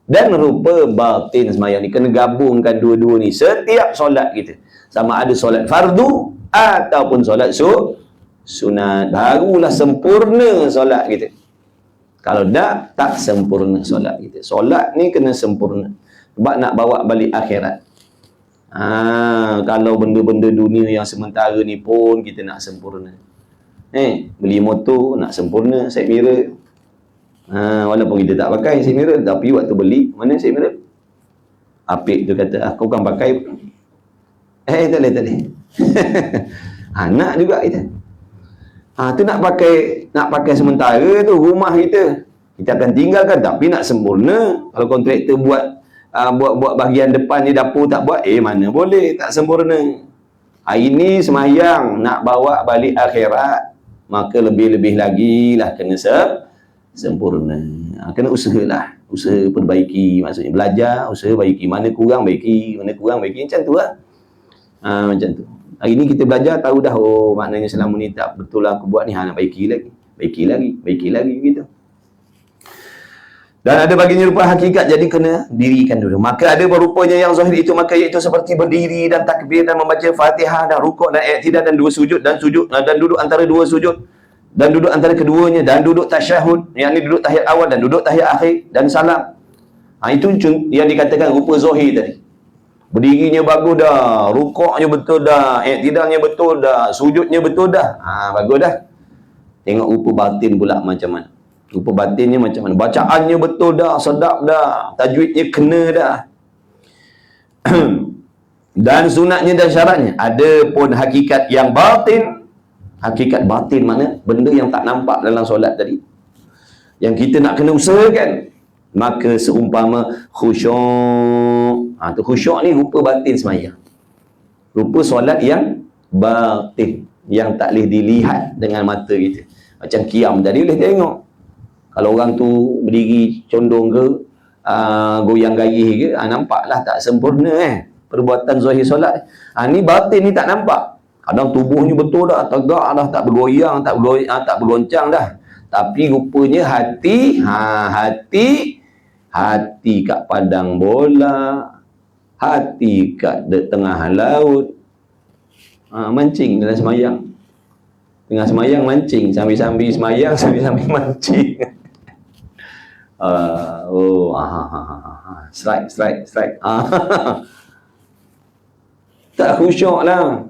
dan rupa batin sembahyang ni. Kena gabungkan dua-dua ni setiap solat kita. Sama ada solat fardu ataupun solat sunat. Barulah sempurna solat kita. Kalau tak sempurna solat kita. Solat ni kena sempurna. Sebab nak bawa balik akhirat. Kalau benda-benda dunia yang sementara ni pun kita nak sempurna. Beli motor nak sempurna side mirror. Walaupun kita tak pakai side mirror, tapi waktu beli, mana side mirror? Apik tu kata, aku kan pakai. Tak boleh. Nak juga kita. Tu nak pakai sementara tu rumah kita. Kita akan tinggalkan, tapi nak sempurna. Kalau kontraktor buat bahagian depan ni dapur tak buat, mana boleh, tak sempurna. Hari ni semayang nak bawa balik akhirat, maka lebih-lebih lagi lah kena sempurna. Kena usahalah, usaha perbaiki, maksudnya belajar, usaha baiki, mana kurang baiki, macam tu lah. Macam tu. Hari ni kita belajar, tahu dah, maknanya selama ni tak betul aku buat ni, nak baiki lagi gitu. Dan ada baginya rupa hakikat, jadi kena dirikan dulu. Maka ada berupanya yang zahir itu, maka iaitu seperti berdiri dan takbir dan membaca Fatihah dan rukuk dan i'tidal dan dua sujud dan duduk antara dua sujud dan duduk antara keduanya dan duduk tasyahud, yakni duduk tahiyat awal dan duduk tahiyat akhir dan salam. Itu yang dikatakan rupa zahir tadi. Berdirinya bagus dah, rukuknya betul dah, i'tidalnya betul dah, sujudnya betul dah. Bagus dah. Tengok rupa batin pula macam mana. Rupa batinnya macam mana? Bacaannya betul dah, sedap dah, tajwidnya kena dah. Dan sunatnya dan syaratnya. Ada pun hakikat yang batin. Hakikat batin mana? Benda yang tak nampak dalam solat tadi, yang kita nak kena usahakan. Maka seumpama khusyuk. Tu khusyuk ni rupa batin semayang. Rupa solat yang batin, yang tak boleh dilihat dengan mata kita. Macam qiyam tadi boleh tengok. Kalau orang tu berdiri condong ke, goyang gaih ke, nampaklah tak sempurna perbuatan zahir solat. Ni batin ni tak nampak. Kadang tubuhnya betul dah, tegak dah, tak bergoyang, tak bergoncang dah. Tapi rupanya hati kat padang bola, hati kat tengah laut. Mancing dalam semayang. Tengah semayang mancing, sambil-sambil semayang, sambil-sambil mancing. Strike. Tak khusyuk lah.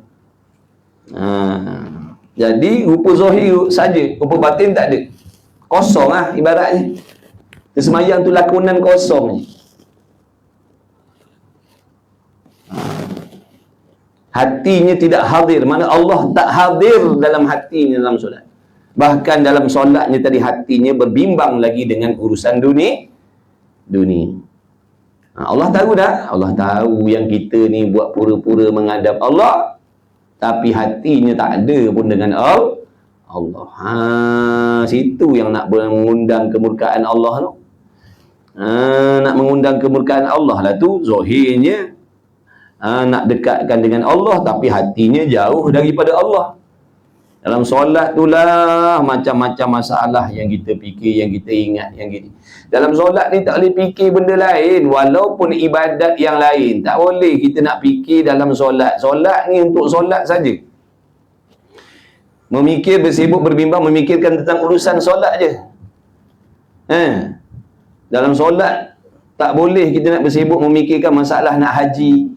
Jadi rupa zahir saja, rupa batin tak ada. Kosong lah ibaratnya. Semayang tu lakonan kosong ni. Hatinya tidak hadir, mana Allah tak hadir dalam hatinya dalam solat. Bahkan dalam solatnya tadi hatinya berbimbang lagi dengan urusan dunia. Allah tahu dah, Allah tahu yang kita ni buat pura-pura menghadap Allah, tapi hatinya tak ada pun dengan Allah. Situ yang nak mengundang kemurkaan Allah tu. Nak mengundang kemurkaan Allah lah tu zahirnya. Nak dekatkan dengan Allah, tapi hatinya jauh daripada Allah. Dalam solat itulah macam-macam masalah yang kita fikir, yang kita ingat, yang gini. Dalam solat ni tak boleh fikir benda lain, walaupun ibadat yang lain. Tak boleh kita nak fikir dalam solat. Solat ni untuk solat saja. Bersibuk, berbimbang, memikirkan tentang urusan solat je. Dalam solat tak boleh kita nak bersibuk memikirkan masalah nak haji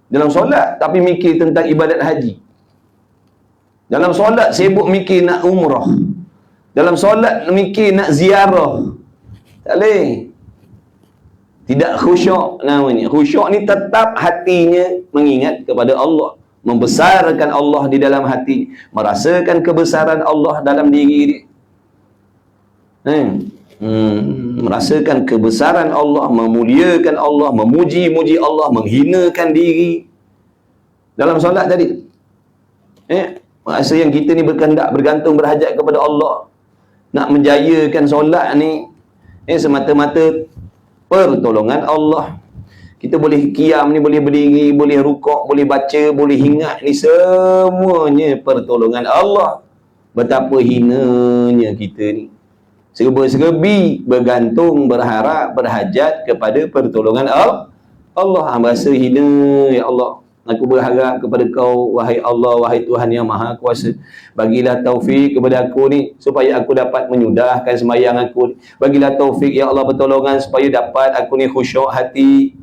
dalam solat, tapi mikir tentang ibadat haji. Dalam solat sibuk mikir nak umrah. Dalam solat mikir nak ziarah. Tak boleh. Tidak khusyuk namanya. Khusyuk ni tetap hatinya mengingat kepada Allah, membesarkan Allah di dalam hati, merasakan kebesaran Allah dalam diri dia. Merasakan kebesaran Allah, memuliakan Allah, memuji-muji Allah, menghinakan diri dalam solat tadi. Masa yang kita ni berkehendak, bergantung, berhajat kepada Allah, nak menjayakan solat ni semata-mata pertolongan Allah. Kita boleh qiyam ni, boleh berdiri, boleh rukuk, boleh baca, boleh ingat ni, semuanya pertolongan Allah. Betapa hinanya kita ni. serba-serbi bergantung, berharap, berhajat kepada pertolongan Allah. Merasa hina, ya Allah, aku berharap kepada Kau, wahai Allah, wahai Tuhan yang Maha Kuasa. Bagilah taufik kepada aku ni, supaya aku dapat menyudahkan sembahyang aku ni. Bagilah taufik, ya Allah, pertolongan supaya dapat aku ni khusyuk hati.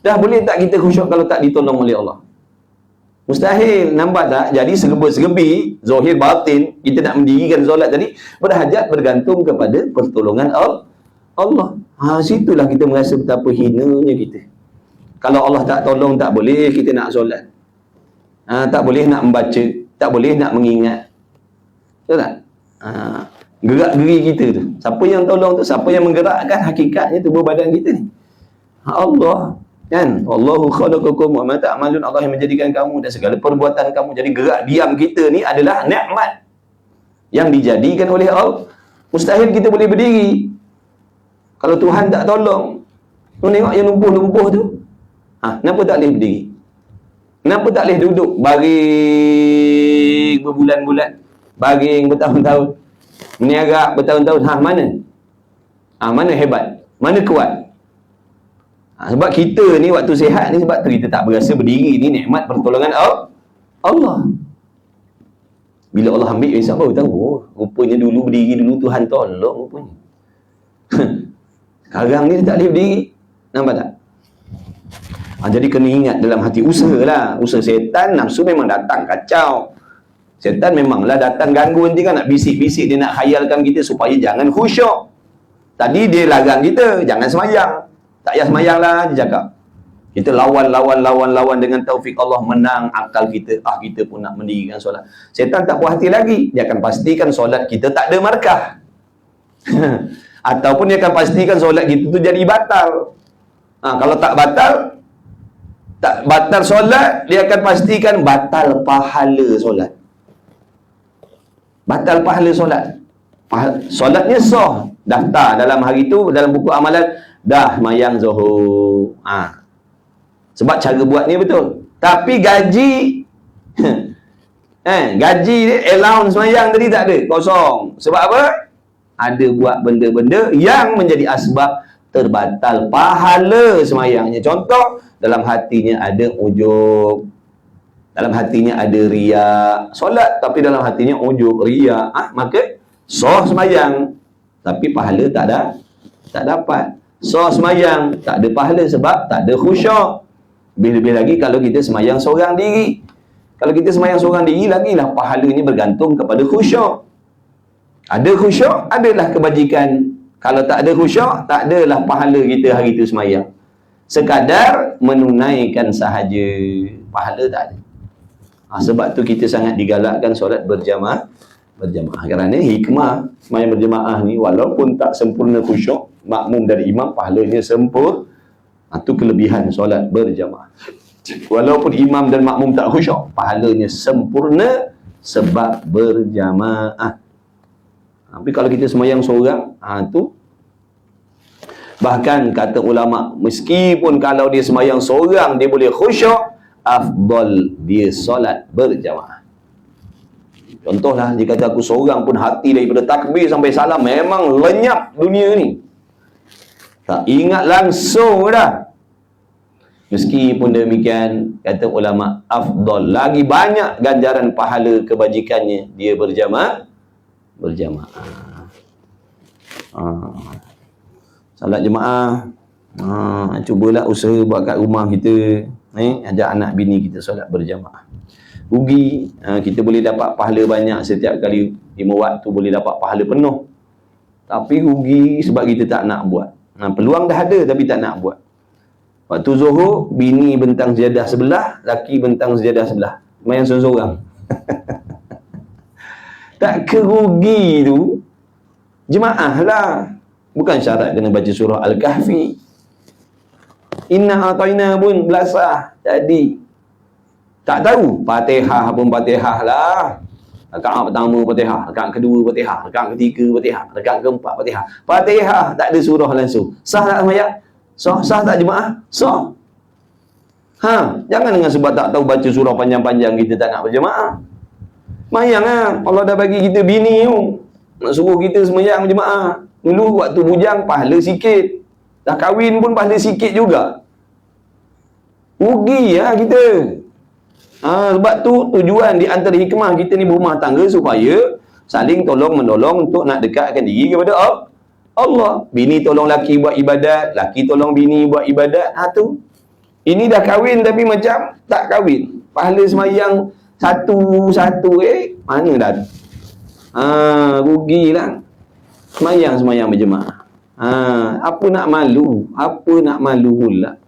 Dah boleh tak kita khusyuk kalau tak ditolong oleh Allah? Mustahil. Nampak tak? Jadi serba-serbi, zahir batin, kita nak mendirikan solat tadi, berhajat, bergantung kepada pertolongan Allah. Situlah kita merasa betapa hinanya kita. Kalau Allah tak tolong, tak boleh kita nak solat. Tak boleh nak membaca, tak boleh nak mengingat. Betul tak? Gerak-geri kita tu, siapa yang tolong tu? Siapa yang menggerakkan hakikatnya tubuh badan kita ni? Allah. Kan? Allahu khalaqakum wa ma ta'malun. Allah yang menjadikan kamu dan segala perbuatan kamu. Jadi gerak diam kita ni adalah nikmat yang dijadikan oleh Allah. Mustahil kita boleh berdiri kalau Tuhan tak tolong. Tu tengok yang lumpuh-lumpuh tu, kenapa tak boleh berdiri? Kenapa tak boleh duduk baring berbulan-bulan, baring bertahun-tahun, meniaga bertahun-tahun? Mana hebat? Mana kuat? Sebab kita ni waktu sihat ni, sebab tu kita tak berasa berdiri ni nikmat pertolongan Allah. Bila Allah ambil insya Allah tahu, rupanya dulu berdiri dulu Tuhan tolong rupanya. Sekarang ni tak boleh berdiri. Nampak tak? Jadi kena ingat dalam hati, usahalah. Usaha setan, nafsu memang datang kacau. Setan memanglah datang ganggu, nanti kan nak bisik-bisik, dia nak khayalkan kita supaya jangan khusyuk. Tadi dia larang kita jangan semayang. Tak payah semayang lah, dia cakap. Kita lawan dengan taufik Allah, menang akal kita. Kita pun nak mendirikan solat. Setan tak puas hati lagi. Dia akan pastikan solat kita tak ada markah. Ataupun dia akan pastikan solat kita tu jadi batal. Kalau tak batal solat, dia akan pastikan batal pahala solat. Batal pahala solat. Solatnya sah. Daftar dalam hari tu, dalam buku amalan, dah mayang zuhur. Sebab cara buat ni betul. Tapi gaji gaji ni, allowance mayang tadi tak ada, kosong. Sebab apa? Ada buat benda-benda yang menjadi asbab terbatal pahala semayangnya. Contoh, dalam hatinya ada ujub, dalam hatinya ada riak. Solat tapi dalam hatinya ujub, riak, maka sah semayang tapi pahala tak dapat. Sah semayang tak ada pahala sebab tak ada khusyuk. Lebih-lebih lagi kalau kita semayang seorang diri. Kalau kita semayang seorang diri, lagilah pahalanya bergantung kepada khusyuk. Ada khusyuk, adalah kebajikan. Kalau tak ada khusyuk, tak adalah pahala kita hari itu semayang. Sekadar menunaikan sahaja, pahala tak ada. Sebab tu kita sangat digalakkan solat berjamaah. Kerana hikmah semayang berjamaah ni, walaupun tak sempurna khusyuk, makmum dari imam pahalanya sempurna. Itu kelebihan solat berjamaah. Walaupun imam dan makmum tak khusyuk, pahalanya sempurna sebab berjamaah. Tapi kalau kita semayang seorang, tu bahkan kata ulama, meskipun kalau dia semayang seorang dia boleh khusyuk, afdal dia solat berjamaah. Contohlah, jika kata aku seorang pun hati daripada takbir sampai salam memang lenyap dunia ni, tak ingat langsung dah. Meskipun demikian, kata ulama, afdal, lagi banyak ganjaran pahala kebajikannya dia berjamaah. Salat jemaah, cubalah usaha buat kat rumah kita, ajak anak bini kita solat berjamaah. Rugi, kita boleh dapat pahala banyak setiap kali 5 waktu, boleh dapat pahala penuh. Tapi rugi sebab kita tak nak buat. Peluang dah ada tapi tak nak buat. Waktu zuhur, bini bentang sejadah sebelah, laki bentang sejadah sebelah. Main seorang-seorang. Tak kerugi tu, jemaah lah. Bukan syarat kena baca surah Al-Kahfi. Inna a'tayna pun belasah. Jadi tak tahu, Fatihah pun Fatihah lah. Rakaat pertama Fatihah, rakaat kedua Fatihah, rakaat ketiga Fatihah, rakaat keempat Fatihah. Fatihah tak ada surah langsung. Sah tak sembahyang? Sah tak jemaah? Sah. Jangan dengan sebab tak tahu baca surah panjang-panjang kita tak nak berjemaah. Mayang Allah dah bagi kita bini tu, nak suruh kita sembahyang berjemaah. Dulu waktu bujang pahala sikit, dah kahwin pun pahala sikit juga. Rugi ya kita. Sebab tu tujuan di antara hikmah kita ni berumah tangga supaya saling tolong menolong untuk nak dekatkan diri kepada Allah. Bini tolong laki buat ibadat, laki tolong bini buat ibadat. Tu. Ini dah kahwin tapi macam tak kahwin. Pahala semayang satu-satu mana dah. Rugilah. Semayang berjemaah. Apa nak malu? Apa nak malu pula?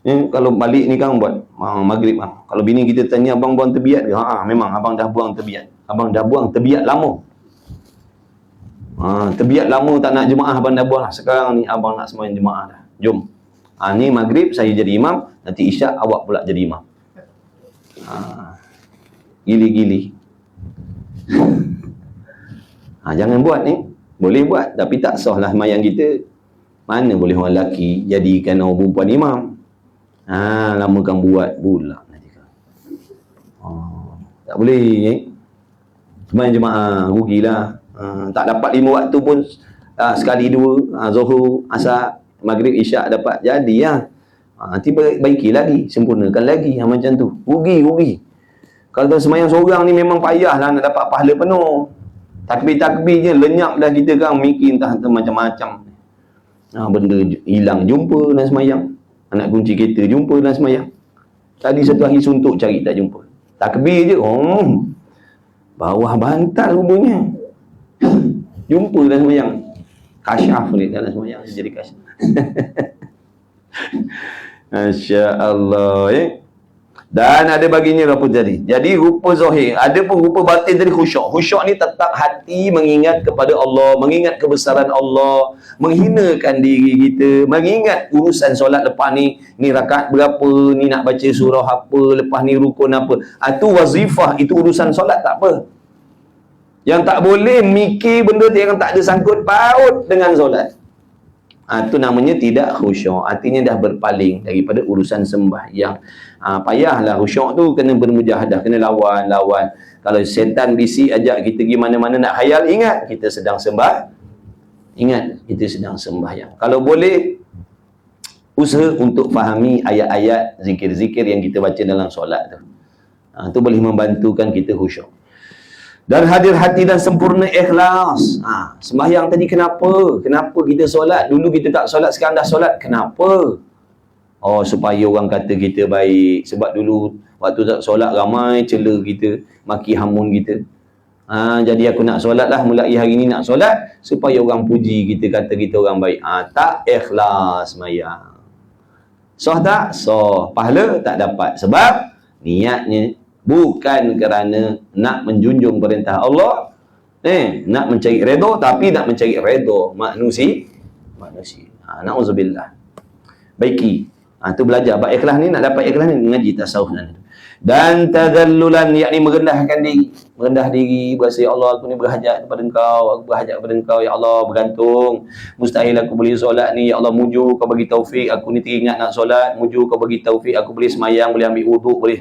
Kalau balik ni kan buat maghrib kan. Kalau bini kita tanya, abang buang terbiat ke? Memang abang dah buang terbiat. Abang dah buang terbiat lama. Terbiat lama tak nak jemaah, abang dah buang lah. Sekarang ni abang nak sembahyang jemaah dah. Jom. Ni maghrib saya jadi imam, nanti isyak awak pula jadi imam. Gili-gili. Jangan buat ni. Boleh buat tapi tak sah lah sembahyang kita. Mana boleh orang lelaki jadikan orang perempuan imam. Lama kan buat pula nanti kan. Tak boleh sembahyang jemaah rugilah. Tak dapat 5 waktu pun sekali 2, Zuhur, Asar, Maghrib, Isyak dapat jadi ya. Nanti baiki lagi, sempurnakan lagi macam tu. Rugi. Kalau sembahyang seorang ni memang payahlah nak dapat pahala penuh. Takbir-takbir je lenyap dah kita kan, mikir entah macam-macam. Benda hilang jumpa dalam sembahyang. Anak kunci kereta jumpa dalam sembahyang. Tadi satu hari suntuk cari tak jumpa. Takbir je, bawah bantal rupanya. Jumpa dalam sembahyang. Kasyaf ni dalam sembahyang jadi kasyaf. Masya Allah Dan ada baginya apa tadi? Jadi rupa zahir, ada pun rupa batin tadi khusyuk. Khusyuk ni tetap hati mengingat kepada Allah, mengingat kebesaran Allah, menghinakan diri kita, mengingat urusan solat lepas ni rakaat berapa, ni nak baca surah apa, lepas ni rukun apa. Itu wazifah, itu urusan solat tak apa. Yang tak boleh mikir benda yang tak ada sangkut paut dengan solat. Itu namanya tidak khusyuk. Artinya dah berpaling daripada urusan sembahyang. Payahlah khusyuk tu, kena bermujahadah, kena lawan. Kalau setan bisik ajak kita pergi mana-mana nak khayal, ingat kita sedang sembahyang. Kalau boleh usaha untuk fahami ayat-ayat zikir-zikir yang kita baca dalam solat tu. Itu boleh membantukan kita khusyuk. Dan hadir hati dan sempurna ikhlas. Sembahyang tadi kenapa? Kenapa kita solat? Dulu kita tak solat, sekarang dah solat. Kenapa? Supaya orang kata kita baik. Sebab dulu waktu tak solat ramai cela kita, maki hamun kita. Jadi aku nak solat lah, mulai hari ni nak solat supaya orang puji kita, kata kita orang baik. Tak ikhlas sembahyang. Sah tak? Sah. Pahala tak dapat. Sebab niatnya bukan kerana nak menjunjung perintah Allah, nak mencari redha, tapi nak mencari redha manusia. Na'udzubillah. Baiki. Tu belajar. Bab ikhlas ni, nak dapat ikhlas ni, mengaji tasawuf ni. Dan tadallulan, yakni merendahkan diri. Merendah diri, berasa, ya Allah, aku ni berhajat kepada Engkau, aku berhajat kepada Engkau, ya Allah, bergantung. Mustahil aku boleh solat ni, ya Allah, mujur kau bagi taufik, aku ni teringat nak solat, mujur kau bagi taufik, aku boleh semayang, boleh ambil wuduk, boleh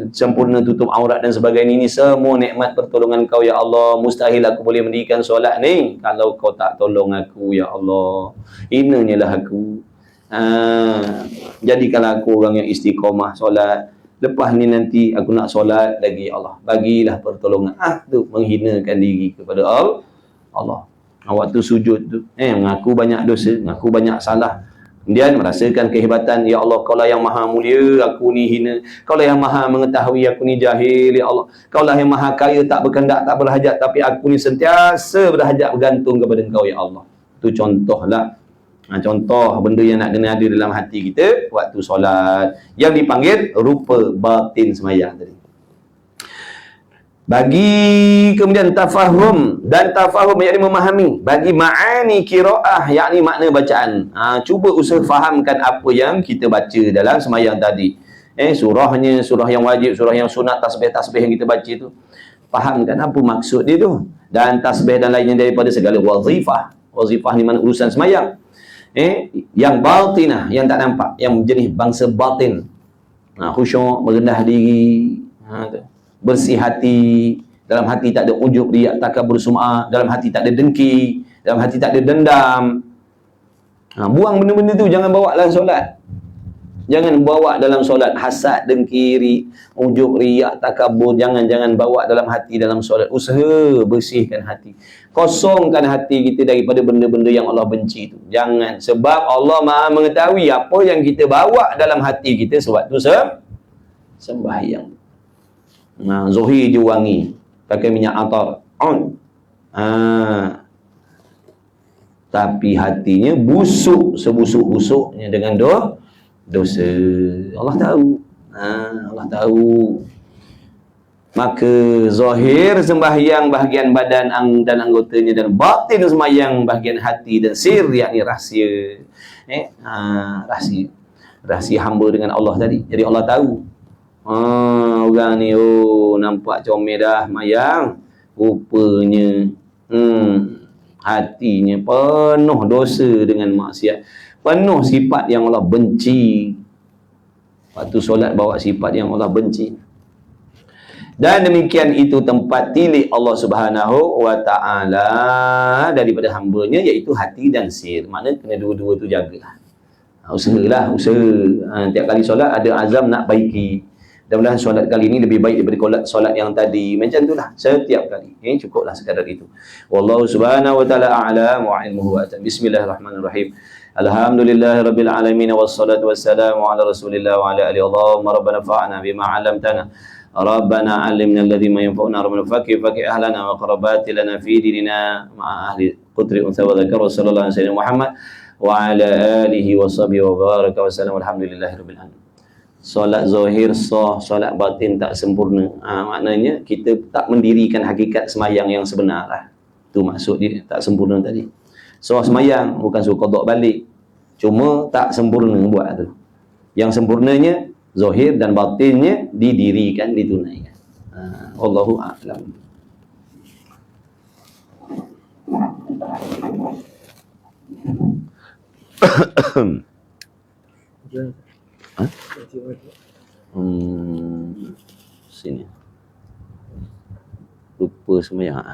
sempurna tutup aurat dan sebagainya. Ini semua nikmat pertolongan Kau, ya Allah. Mustahil aku boleh mendirikan solat ni kalau Kau tak tolong aku, ya Allah. Hinanya lah aku. Jadikanlah aku orang yang istiqamah solat. Lepas ni nanti aku nak solat lagi, ya Allah, bagilah pertolongan. Tu menghinakan diri kepada Allah. Waktu sujud tu mengaku banyak dosa, mengaku banyak salah, kemudian merasakan kehebatan, ya Allah, Kaulah yang maha mulia, aku ni hina. Kaulah yang maha mengetahui, aku ni jahil, ya Allah. Kaulah yang maha kaya, tak berkendak, tak berhajat, tapi aku ni sentiasa berhajat, bergantung kepada Engkau, ya Allah. Tu contohlah. Contoh benda yang nak kena ada dalam hati kita waktu solat, yang dipanggil rupa batin sembahyang tadi. Bagi kemudian tafahum, dan tafahum yakni memahami, bagi ma'ani qiraah yakni makna bacaan. Cuba usaha fahamkan apa yang kita baca dalam sembahyang tadi. Surahnya, surah yang wajib, surah yang sunat, tasbih-tasbih yang kita baca tu. Fahamkan apa maksud dia tu. Dan tasbih dan lainnya daripada segala wazifah. Wazifah ni mana urusan sembahyang. Yang batinah, yang tak nampak, yang jenis bangsa batin. Khusyuk, merendah diri, bersih hati, dalam hati tak ada ujub, riak, takabur, sum'ah, dalam hati tak ada dengki, dalam hati tak ada dendam. Buang benda-benda tu, jangan bawa dalam solat. Jangan bawa dalam solat hasad, dengki, ujub, riak, takabur. Jangan bawa dalam hati dalam solat. Usaha bersihkan hati. Kosongkan hati kita daripada benda-benda yang Allah benci tu. Jangan. Sebab Allah Maha mengetahui apa yang kita bawa dalam hati kita sewaktu sembahyang. Zuhir je wangi. Pakai minyak atar. Tapi hatinya busuk sebusuk-busuknya dengan dosa. Allah tahu. Allah tahu. Maka zahir sembahyang bahagian badan dan anggotanya, dan batin sembahyang bahagian hati dan sir, yakni rahsia. Rahsia hamba dengan Allah tadi. Jadi Allah tahu. Orang ni nampak comel dah mayang, rupanya hatinya penuh dosa dengan maksiat, penuh sifat yang Allah benci. Waktu solat bawa sifat yang Allah benci. Dan demikian itu tempat tilik Allah Subhanahu wa ta'ala daripada hambanya, iaitu hati dan sir. Maknanya kena dua-dua tu jagalah. Usaha. Tiap kali solat ada azam nak baiki. Mudah-mudahan solat kali ini lebih baik daripada solat yang tadi. Macam itulah setiap kali. Cukuplah sekadar itu. Wallahu subhanahu wa ta'ala a'lam wa ilmuhu wa atam. Bismillahirrahmanirrahim. Alhamdulillahirabbil alamin, wassalatu wassalamu ala Rasulillah wa ala alihi. Allahumma rabbana fa'na bima 'allamtana. Rabbana 'allimna alladhi ma yanfa'una, rabbana faqih ahlana wa qarabati lana fi dinina ma'a ahli qutri unsa wa dzakar. Wassallallahu alaihi Muhammad wa ala alihi wa sahbihi wa baraka wa sallam. Alhamdulillahirabbil alamin. Solat zahir sah, solat batin tak sempurna. Maknanya kita tak mendirikan hakikat semayang yang sebenar lah. Itu maksud dia, tak sempurna tadi. Sah semayang, bukan suruh qada balik. Cuma tak sempurna buat tu. Yang sempurnanya, zahir dan batinnya didirikan, ditunaikan. Wallahu a'lam. Sini. Lupa semayang.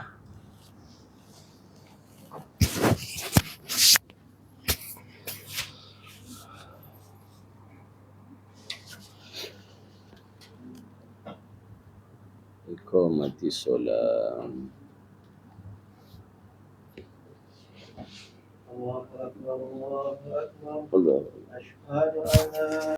Iqamati solat. Allahu Akbar. Asyhadu an la